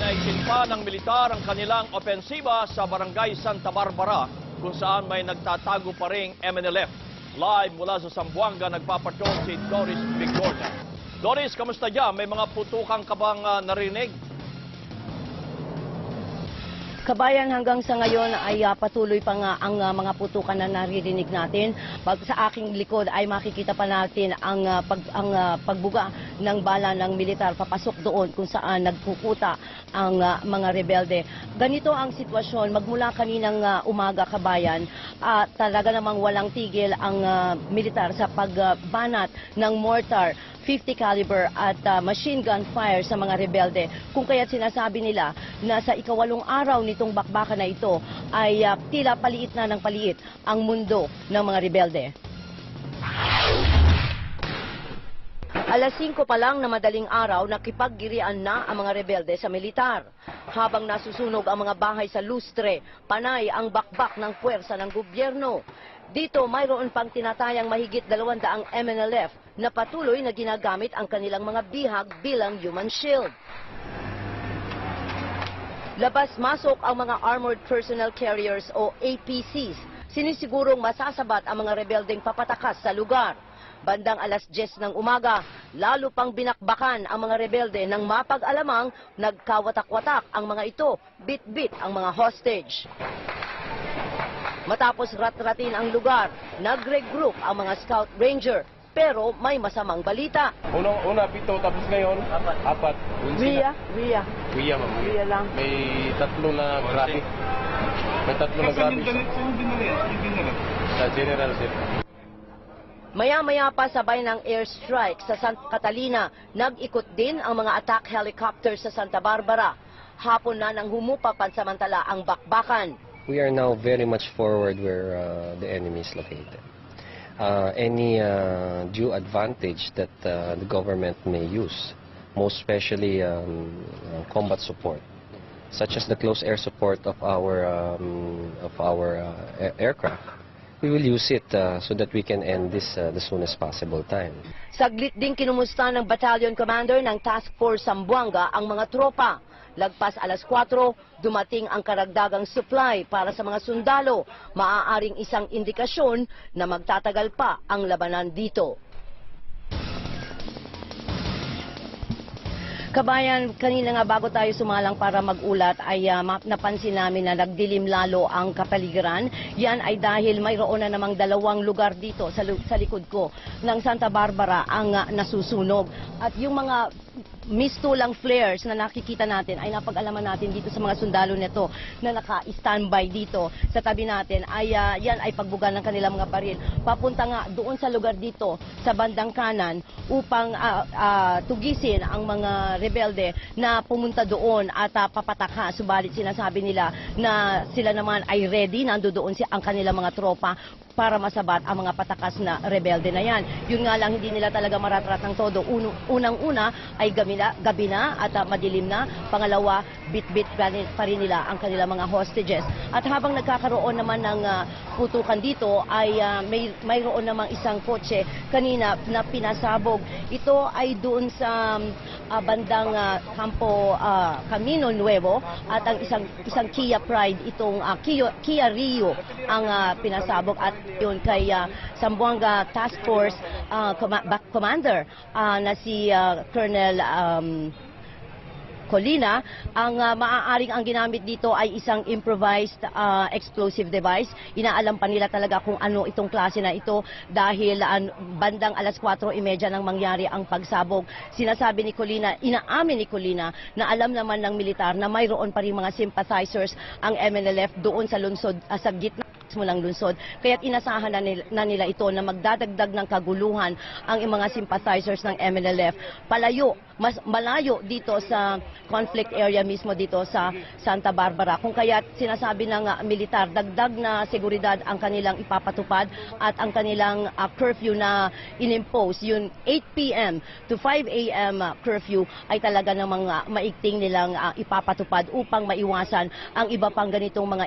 Pinaisin pa ng militar ang kanilang opensiba sa Barangay Santa Barbara kung saan may nagtatago pa ring MNLF. Live mula sa Zamboanga, nagpapatrol si Doris Bigorna. Doris, kamusta dyan? May mga putukan ka bang narinig? Kabayan, hanggang sa ngayon ay patuloy pa nga ang mga putukan na naririnig natin. Sa aking likod ay makikita pa natin ang pagbuga ng bala ng militar papasok doon kung saan nagpuputa ang mga rebelde. Ganito ang sitwasyon magmula kaninang umaga, kabayan. Talaga namang walang tigil ang militar sa pagbanat ng mortar, 50 caliber at machine gun fire sa mga rebelde. Kung kaya't sinasabi nila na sa ikawalong araw nitong bakbakan na ito ay tila paliit na ng paliit ang mundo ng mga rebelde. Alas 5 pa lang na madaling araw, nakipaggirian na ang mga rebelde sa militar. Habang nasusunog ang mga bahay sa lustre, panay ang bakbak ng puwersa ng gobyerno. Dito, mayroon pang tinatayang mahigit 200 MNLF na patuloy na ginagamit ang kanilang mga bihag bilang human shield. Labas-masok ang mga Armored Personnel Carriers o APCs. Sinisigurong masasabat ang mga rebeldeng papatakas sa lugar. Bandang alas 10 ng umaga, lalo pang binakbakan ang mga rebelde nang mapag-alamang nagkawatak-watak ang mga ito, bit-bit ang mga hostage. Matapos rat-ratin ang lugar, nag-regroup ang mga Scout Ranger, pero may masamang balita. Una, 7, tapos ngayon, 4. Ria, ma'am. Ria lang. May 3 na graphic. Saan dinala? Sa General Sir. Maya-maya pa sabay ng airstrike sa Santa Catalina, nag-ikot din ang mga attack helicopters sa Santa Barbara. Hapon na nang humupa pansamantala ang bakbakan. We are now very much forward where the enemy is located. Any due advantage that the government may use, most especially combat support, such as the close air support of our aircraft, we will use it so that we can end this the soonest possible time. Saglit din kinumusta ng Battalion Commander ng Task Force Zamboanga ang mga tropa. Lagpas alas 4, dumating ang karagdagang supply para sa mga sundalo. Maaaring isang indikasyon na magtatagal pa ang labanan dito. Kabayan, kanina nga bago tayo sumalang para magulat ay napansin namin na nagdilim lalo ang kapaligiran. Yan ay dahil mayroon na namang 2 lugar dito sa likod ko ng Santa Barbara ang nasusunog. At yung mga mistulang flares na nakikita natin ay napag-alaman natin dito sa mga sundalo nito na naka-standby dito sa tabi natin ay yan ay pagbuga ng kanilang mga baril. Papunta nga doon sa lugar dito sa bandang kanan upang tugisin ang mga rebelde na pumunta doon at papataka. Subalit sinasabi nila na sila naman ay ready, nandoon ang kanilang mga tropa para masabat ang mga patakas na rebelde na yan. Yun nga lang, hindi nila talaga maratrat ng todo. Unang-una ay gabi na at madilim na. Pangalawa, bit-bit pa rin nila ang kanilang mga hostages. At habang nagkakaroon naman ng putukan dito, ay mayroon namang isang kotse kanina na pinasabog. Ito ay doon sa bandang Camino Nuevo at ang isang Kia Pride, itong Kia Rio ang pinasabog at yun kay Zamboanga Task Force Commander na si Colonel Colina. Ang maaaring ang ginamit dito ay isang improvised explosive device. Inaalam pa nila talaga kung ano itong klase na ito dahil bandang alas 4:30 nang mangyari ang pagsabog. Sinasabi ni Colina, inaamin ni Colina na alam naman ng militar na mayroon pa rin mga sympathizers ang MNLF doon sa lungsod, sa gitna mo ng lungsod. Kaya't inasahan na nila ito na magdadagdag ng kaguluhan ang mga sympathizers ng MNLF. Mas malayo dito sa conflict area mismo dito sa Santa Barbara. Kung kaya't sinasabi ng militar, dagdag na seguridad ang kanilang ipapatupad at ang kanilang curfew na inimpose, yung 8 p.m. to 5 a.m. curfew ay talaga namang maigting nilang ipapatupad upang maiwasan ang iba pang ganitong mga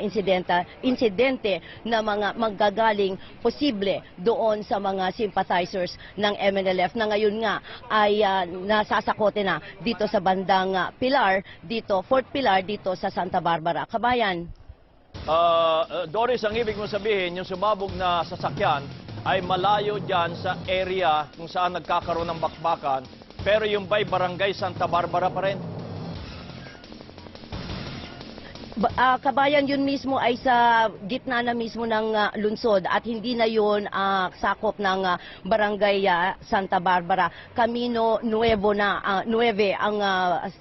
insidente na mga manggagaling posible doon sa mga sympathizers ng MNLF na ngayon nga ay nasasakote na dito sa bandang Fort Pilar dito sa Santa Barbara. Kabayan. Doris, ang ibig mo sabihin, yung sumabog na sasakyan ay malayo dyan sa area kung saan nagkakaroon ng bakbakan, pero yung by Barangay Santa Barbara pa rin? Kabayan, yun mismo ay sa gitna na mismo ng lungsod at hindi na yun sakop ng Barangay Santa Barbara. Camino Nueve ang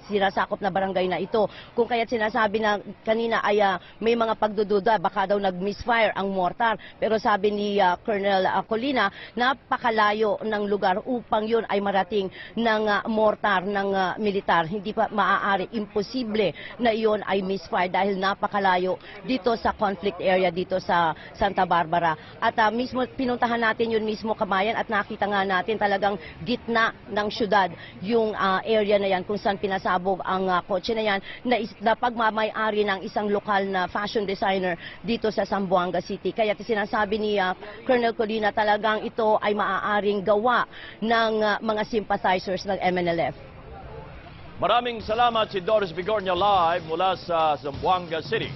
sinasakop na barangay na ito. Kung kaya't sinasabi na kanina ay may mga pagdududa, baka daw nag-misfire ang mortar. Pero sabi ni Colonel Colina, napakalayo ng lugar upang yun ay marating ng mortar ng militar. Hindi pa maaari, imposible na yun ay misfire dahil napakalayo dito sa conflict area dito sa Santa Barbara. At mismo pinuntahan natin yun mismo, Kabayan, at nakita nga natin talagang gitna ng syudad yung area na yan kung saan pinasabog ang kotse na yan na pagmamay-ari ng isang lokal na fashion designer dito sa Zamboanga City. Kaya sinasabi ni Colonel Colina talagang ito ay maaaring gawa ng mga sympathizers ng MNLF. Maraming salamat si Doris Bigornia live mula sa Zamboanga City.